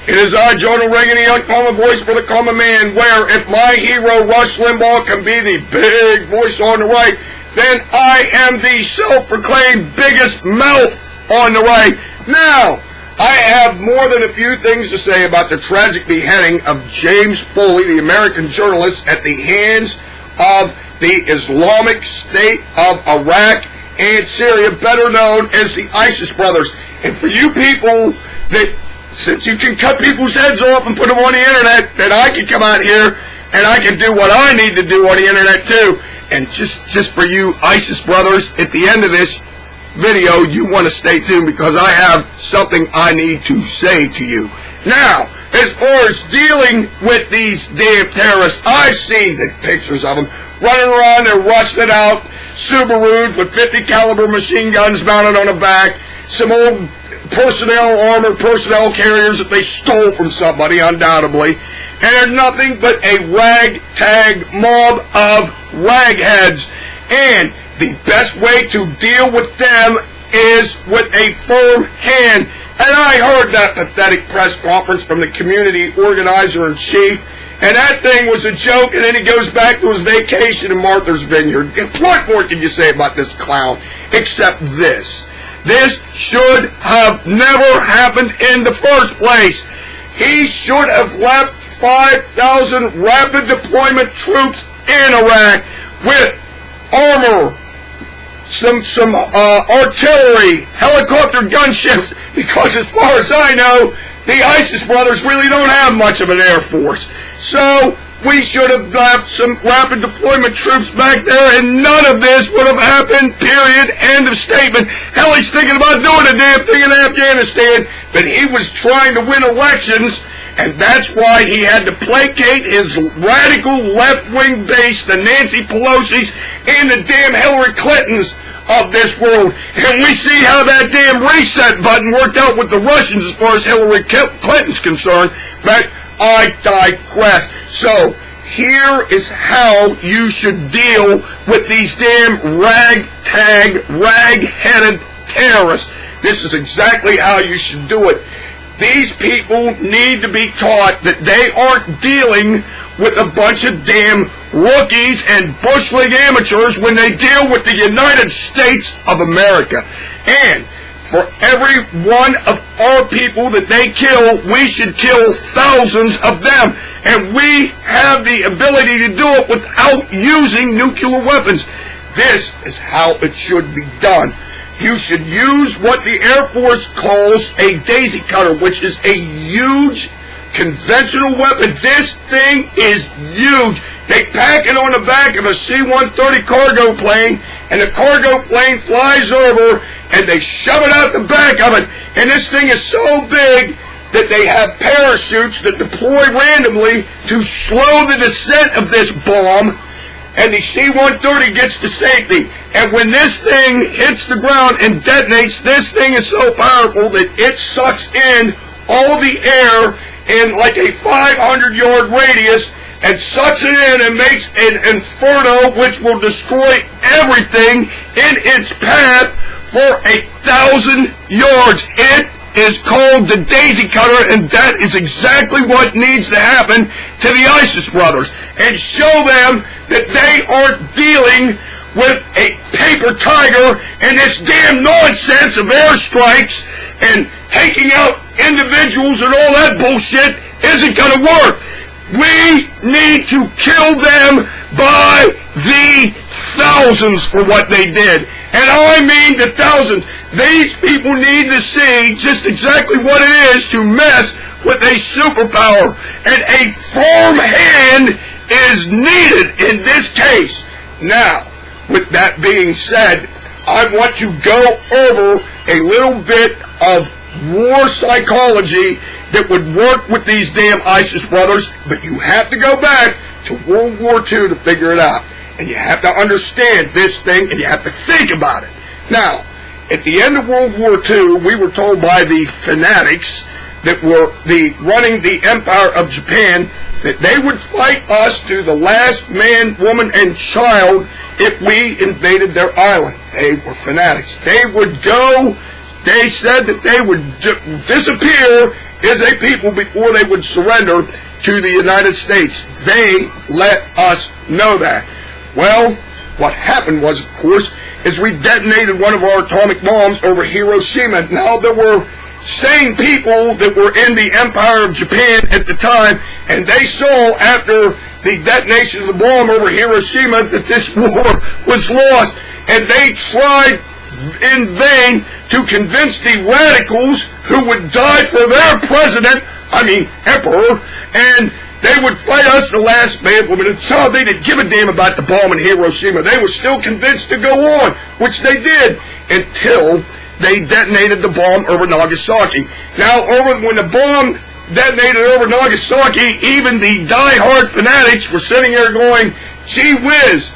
It is I, Jonah Reagan, the uncommon voice for the common man, where if my hero Rush Limbaugh can be the big voice on the right, then I am the self-proclaimed biggest mouth on the right. Now, I have more than a few things to say about the tragic beheading of James Foley, the American journalist, at the hands of the Islamic State of Iraq and Syria, better known as the ISIS brothers. And for you people that, since you can cut people's heads off and put them on the internet, then I can come out here and I can do what I need to do on the internet too. And just for you ISIS brothers, at the end of this video, you want to stay tuned because I have something I need to say to you. Now, as far as dealing with these damn terrorists, I've seen the pictures of them running around their rusted out Subarus with 50 caliber machine guns mounted on the back, some old armored personnel carriers that they stole from somebody, undoubtedly, and they're nothing but a ragtag mob of ragheads. And the best way to deal with them is with a firm hand. And I heard that pathetic press conference from the community organizer-in-chief, and that thing was a joke, and then he goes back to his vacation in Martha's Vineyard. What more can you say about this clown, except this? This should have never happened in the first place. He should have left 5,000 rapid deployment troops in Iraq with armor, some artillery, helicopter gunships, because as far as I know, the ISIS brothers really don't have much of an air force. So we should have left some rapid deployment troops back there, and none of this would have happened, period, end of statement. Hell, he's thinking about doing a damn thing in Afghanistan, but he was trying to win elections, and that's why he had to placate his radical left-wing base, the Nancy Pelosi's and the damn Hillary Clintons of this world. And we see how that damn reset button worked out with the Russians as far as Hillary Clinton's concerned, but I digress. So, here is how you should deal with these damn ragtag, rag-headed terrorists. This is exactly how you should do it. These people need to be taught that they aren't dealing with a bunch of damn rookies and bush league amateurs when they deal with the United States of America. And for every one of our people that they kill, we should kill thousands of them. And we have the ability to do it without using nuclear weapons. This is how it should be done. You should use what the Air Force calls a daisy cutter, which is a huge conventional weapon. This thing is huge. They pack it on the back of a C-130 cargo plane, and the cargo plane flies over, and they shove it out the back of it. And this thing is so big that they have parachutes that deploy randomly to slow the descent of this bomb, and the C-130 gets to safety. And when this thing hits the ground and detonates, this thing is so powerful that it sucks in all the air in like a 500-yard radius and sucks it in and makes an inferno which will destroy everything in its path for 1,000 yards. It is called the daisy cutter, and that is exactly what needs to happen to the ISIS brothers. And show them that they aren't dealing with a paper tiger and this damn nonsense of airstrikes and taking out individuals and all that bullshit isn't going to work. We need to kill them by the thousands for what they did. And I mean the thousands. These people need to see just exactly what it is to mess with a superpower. And a firm hand is needed in this case. Now, with that being said, I want to go over a little bit of war psychology that would work with these damn ISIS brothers, but you have to go back to World War II to figure it out. And you have to understand this thing, and you have to think about it. Now, at the end of World War II, we were told by the fanatics that were running the Empire of Japan that they would fight us to the last man, woman, and child if we invaded their island. They were fanatics. They would go, they said that they would disappear is a people before they would surrender to the United States. They let us know that. Well, what happened was, of course, is we detonated one of our atomic bombs over Hiroshima. Now, there were sane people that were in the Empire of Japan at the time, and they saw after the detonation of the bomb over Hiroshima that this war was lost, and they tried in vain to convince the radicals who would die for their president, emperor, and they would fight us, the last man, woman, and child. They didn't give a damn about the bomb in Hiroshima. They were still convinced to go on, which they did, until they detonated the bomb over Nagasaki. Now, when the bomb detonated over Nagasaki, even the die-hard fanatics were sitting there going, gee whiz,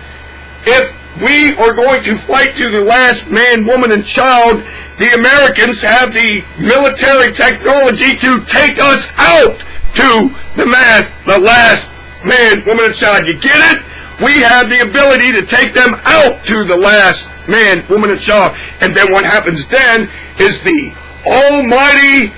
if we are going to fight to the last man, woman, and child, the Americans have the military technology to take us out to the last man, woman, and child. You get it? We have the ability to take them out to the last man, woman, and child. And then what happens then is the almighty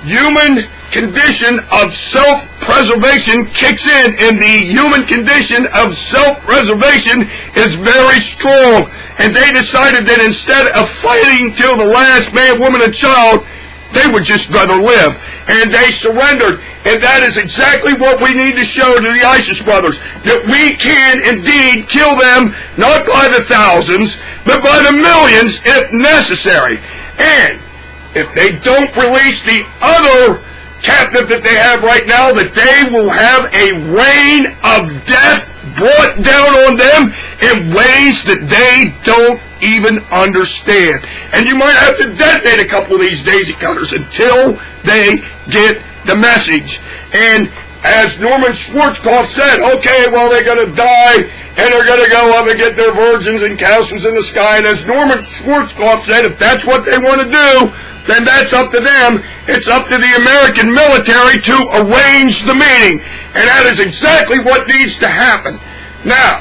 human condition of self-preservation kicks in, and the human condition of self-preservation is very strong. And they decided that instead of fighting till the last man, woman, and child, they would just rather live. And they surrendered. And that is exactly what we need to show to the ISIS brothers, that we can indeed kill them, not by the thousands, but by the millions if necessary. And if they don't release the other captive that they have right now, that they will have a rain of death brought down on them in ways that they don't even understand. And you might have to detonate a couple of these daisy cutters until they get the message. And as Norman Schwarzkopf said, okay, well, they're going to die, and they're going to go up and get their virgins and castles in the sky. And as Norman Schwarzkopf said, if that's what they want to do, then that's up to them. It's up to the American military to arrange the meeting. And that is exactly what needs to happen. Now,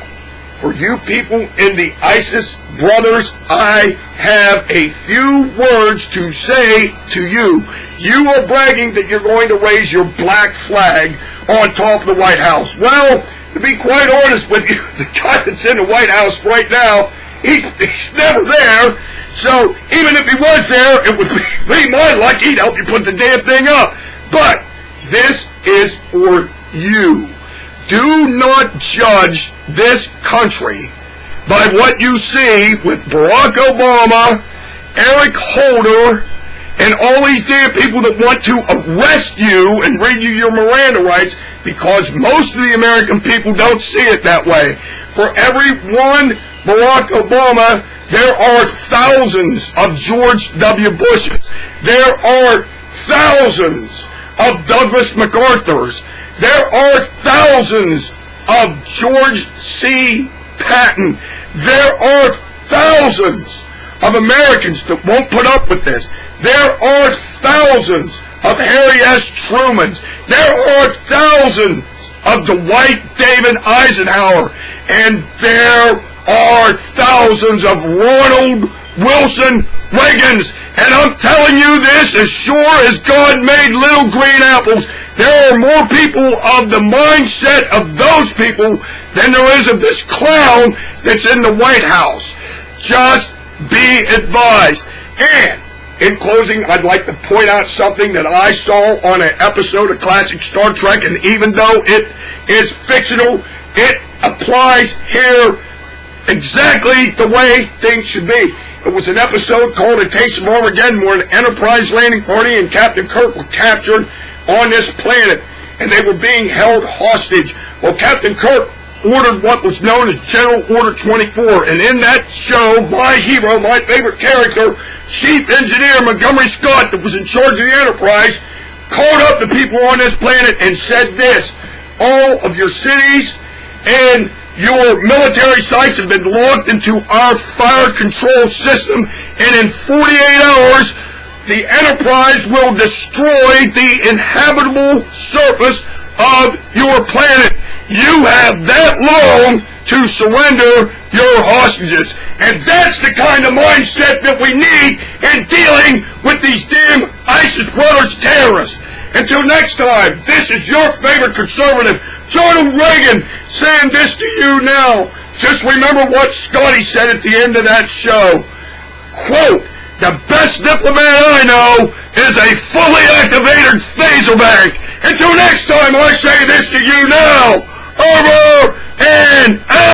for you people in the ISIS brothers, I have a few words to say to you. You are bragging that you're going to raise your black flag on top of the White House. Well, to be quite honest with you, the guy that's in the White House right now, he's never there. So even if he was there, it would be my luck he'd help you put the damn thing up. But this is for you. Do not judge this country by what you see with Barack Obama, Eric Holder, and all these damn people that want to arrest you and read you your Miranda rights, because most of the American people don't see it that way. For every one Barack Obama, there are thousands of George W. Bushes. There are thousands of Douglas MacArthurs. There are thousands of George C. Patton. There are thousands of Americans that won't put up with this. There are thousands of Harry S. Trumans. There are thousands of Dwight David Eisenhower. And there are thousands of Ronald Wilson Reagans. And I'm telling you this, as sure as God made little green apples, there are more people of the mindset of those people than there is of this clown that's in the White House. Just be advised. And in closing, I'd like to point out something that I saw on an episode of classic Star Trek, and even though it is fictional, it applies here exactly the way things should be. It was an episode called A Taste of Armageddon, where an Enterprise landing party and Captain Kirk were captured on this planet, and they were being held hostage. Well, Captain Kirk ordered what was known as General Order 24, and in that show, my hero, my favorite character, Chief Engineer Montgomery Scott, that was in charge of the Enterprise, called up the people on this planet and said this: all of your cities and your military sites have been logged into our fire control system, and in 48 hours, the Enterprise will destroy the inhabitable surface of your planet. You have that long to surrender your hostages. And that's the kind of mindset that we need in dealing with these damn ISIS brothers terrorists. Until next time, this is your favorite conservative, Ronald Reagan, saying this to you now. Just remember what Scotty said at the end of that show. Quote, the best diplomat I know is a fully activated phaser bank. Until next time, I say this to you now. Over and out.